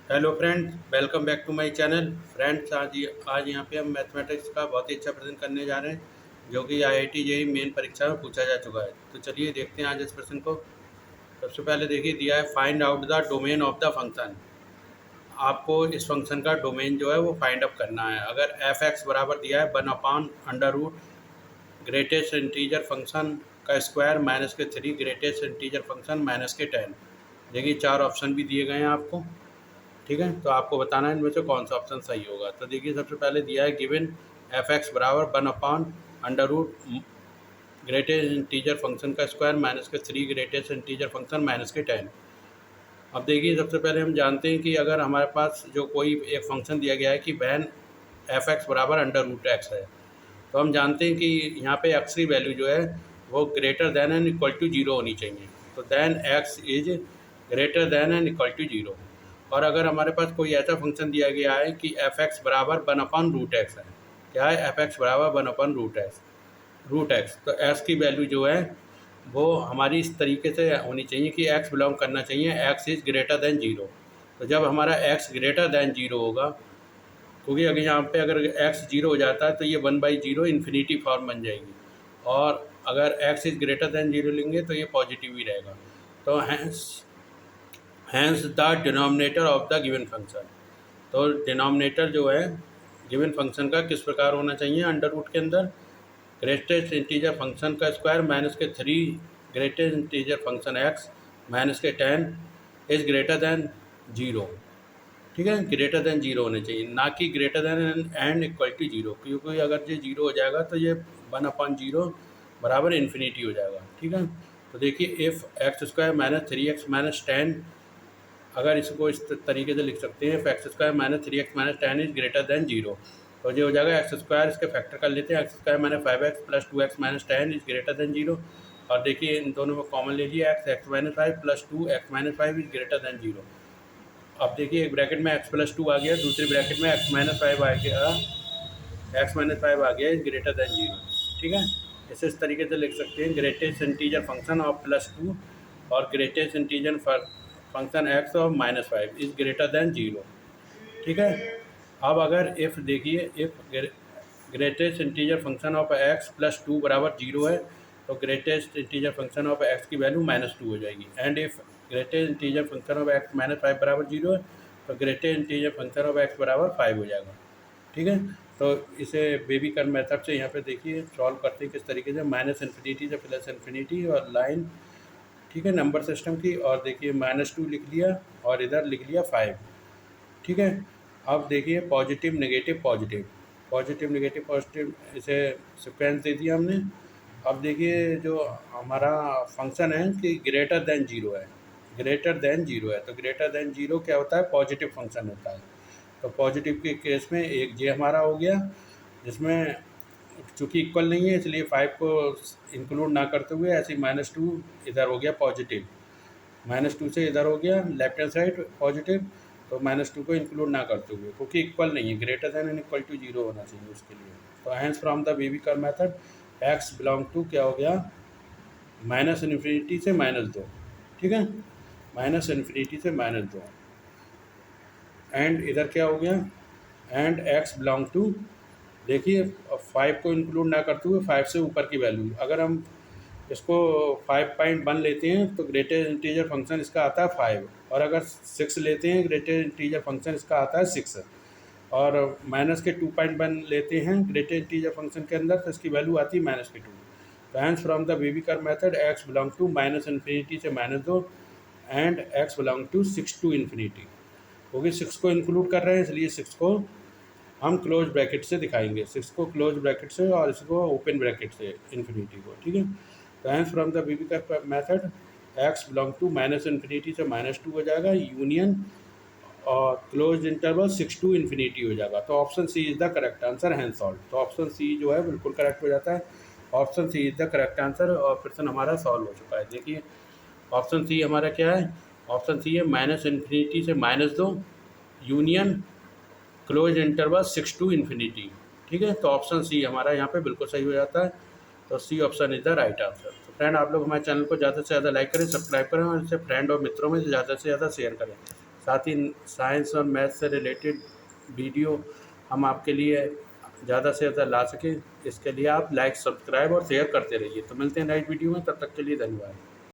Hello friends, welcome back to my channel. Friends, आज यहाँ पे हम मैथमेटिक्स का बहुत ही अच्छा प्रश्न करने जा रहे हैं जो कि आईआईटी जेईई मेन परीक्षा में पूछा जा चुका है। तो चलिए देखते हैं आज इस प्रश्न को। सबसे पहले देखिए, दिया है find out the domain of the function. आपको इस फंक्शन का डोमेन जो है वो फाइंड अप करना है। अगर एफ एक्स बराबर दिया है 1/√, ग्रेटेस्ट इंटीजर फंक्शन का स्क्वायर -3, ग्रेटेस्ट इंटीजर फंक्शन -10। देखिए, चार ऑप्शन भी दिए गए हैं आपको। ठीक है, तो आपको बताना है इनमें से कौन सा ऑप्शन सही होगा। तो देखिए, सबसे पहले दिया है गिवन एफ एक्स बराबर 1/√, ग्रेटेस्ट इंटीजर फंक्शन का स्क्वायर -3, ग्रेटेस्ट इंटीजर फंक्शन -10। अब देखिए, सबसे पहले हम जानते हैं कि अगर हमारे पास जो कोई एक फंक्शन दिया गया है कि वैन एफ एक्स बराबर √x है, तो हम जानते हैं कि यहाँ पे एक्स की वैल्यू जो है वो greater than and equal to zero होनी चाहिए। तो then x is greater than and equal to zero. और अगर हमारे पास कोई ऐसा फंक्शन दिया गया है कि एफ एक्स बराबर 1/√x है, क्या है, एफ एक्स बराबर 1/√x, तो एक्स की वैल्यू जो है वो हमारी इस तरीके से होनी चाहिए कि एक्स बिलोंग करना चाहिए x is greater than zero. तो जब हमारा एक्स ग्रेटर देन जीरो होगा, क्योंकि अगर यहाँ पे अगर एक्स जीरो हो जाता है तो ये 1/0 इन्फिनिटी फॉर्म बन जाएगी, और अगर x is greater than zero लेंगे तो ये पॉजिटिव ही रहेगा। तो hence the denominator of the given function, तो डिनोमिनेटर जो है गिवन फंक्शन का किस प्रकार होना चाहिए, अंडर रूट के अंदर ग्रेटेस्ट इंटीजर फंक्शन का square -3, greatest integer function x -10 is greater than zero. ठीक है, ग्रेटर देन जीरो होने चाहिए, ना कि greater than and equal to zero, क्योंकि अगर ये जीरो हो जाएगा तो ये 1/0 बराबर इन्फिनिटी हो जाएगा। ठीक है, तो देखिए, इफ़ एक्स स्क्वायर -3x-10, अगर इसको इस तरीके से लिख सकते हैं, x square -3x-10 is greater than zero, तो ये हो जाएगा एक्स स्क्वायर, इसके फैक्टर कर लेते हैं, x square -5x + 2x-10 is greater than zero. और देखिए, इन दोनों में कॉमन ले लिए, x-5 + 2x-5 is greater than zero. अब देखिए, एक ब्रैकेट में x+2 आ गया, दूसरी ब्रैकेट में x-5 आ गया, x-5 आ गया इज ग्रेटर देन जीरो। ठीक है, इसे इस तरीके से लिख सकते हैं, ग्रेटेस्ट इंटीजर फंक्शन ऑफ +2 और greatest integer function x of -5 is greater than zero. ठीक है, अब अगर इफ़ देखिए, if greatest integer function of x + 2 बराबर जीरो है, तो greatest integer function of x की वैल्यू -2 हो जाएगी। And if greatest integer function of x -5 बराबर जीरो है, तो greatest integer function of x बराबर 5 हो जाएगा। ठीक है, तो इसे बेबी कर्व मेथड से यहाँ पे देखिए सॉल्व करते हैं किस तरीके से, -∞ से +∞ और लाइन, ठीक है, नंबर सिस्टम की। और देखिए, -2 लिख लिया और इधर लिख लिया 5। ठीक है, अब देखिए, positive negative positive, positive negative positive, इसे सिक्वेंस दे दिया हमने। अब देखिए, जो हमारा फंक्शन है कि ग्रेटर देन जीरो है, ग्रेटर देन जीरो है, तो ग्रेटर देन जीरो क्या होता है, पॉजिटिव फंक्शन होता है। तो पॉजिटिव के केस में एक जे हमारा हो गया, जिसमें चूँकि इक्वल नहीं है इसलिए 5 को इंक्लूड ना करते हुए ऐसे -2 इधर हो गया पॉजिटिव, -2 से इधर हो गया लेफ्ट हैंड साइड पॉजिटिव, तो -2 को इंक्लूड ना करते हुए, क्योंकि इक्वल नहीं है, greater than and equal to zero होना चाहिए उसके लिए। तो hence from the baby curve method x belong to क्या हो गया, -∞ से -2। ठीक है, -∞ से -2, एंड इधर क्या हो गया, एंड एक्स बिलोंग टू, देखिए, 5 को इंक्लूड ना करते हुए 5 से ऊपर की वैल्यू, अगर हम इसको 5.1 लेते हैं तो ग्रेटेस्ट इंटीजर फंक्शन इसका आता है 5, और अगर 6 लेते हैं ग्रेटेस्ट इंटीजर फंक्शन इसका आता है 6, और माइनस के 2.1 लेते हैं ग्रेटेस्ट इंटीजर फंक्शन के अंदर तो इसकी वैल्यू आती है -2। तो hence from the baby curve method x belong to -∞ से -2 and x belong to 6 to infinity, क्योंकि 6 को इंक्लूड कर रहे हैं इसलिए 6 को हम क्लोज ब्रैकेट से दिखाएंगे, 6 को क्लोज ब्रैकेट से और इसको ओपन ब्रैकेट से इन्फिनिटी को। ठीक है, तो hence from the baby curve method x belong to -∞ से -2 हो जाएगा, यूनियन और क्लोज इंटरवल 6 टू इन्फिनिटी हो जाएगा। तो option C is the correct answer, hence solve. तो ऑप्शन सी जो है बिल्कुल करेक्ट हो जाता है, option C is the correct answer, और प्रश्न हमारा सॉल्व हो चुका है। देखिए, ऑप्शन सी हमारा क्या है, ऑप्शन सी है -∞ से -2 union close interval 6 to infinity. ठीक है, तो ऑप्शन सी हमारा यहाँ पे बिल्कुल सही हो जाता है, तो C option is the right answer. तो फ्रेंड, आप लोग हमारे चैनल को ज़्यादा से ज़्यादा लाइक करें, सब्सक्राइब करें और इसे फ्रेंड और मित्रों में ज़्यादा से ज़्यादा शेयर करें। साथ ही साइंस और मैथ से रिलेटेड वीडियो हम आपके लिए ज़्यादा से ज़्यादा ला सकें, इसके लिए आप लाइक, सब्सक्राइब और शेयर करते रहिए। तो मिलते हैं नेक्स्ट वीडियो में, तब तक के लिए धन्यवाद।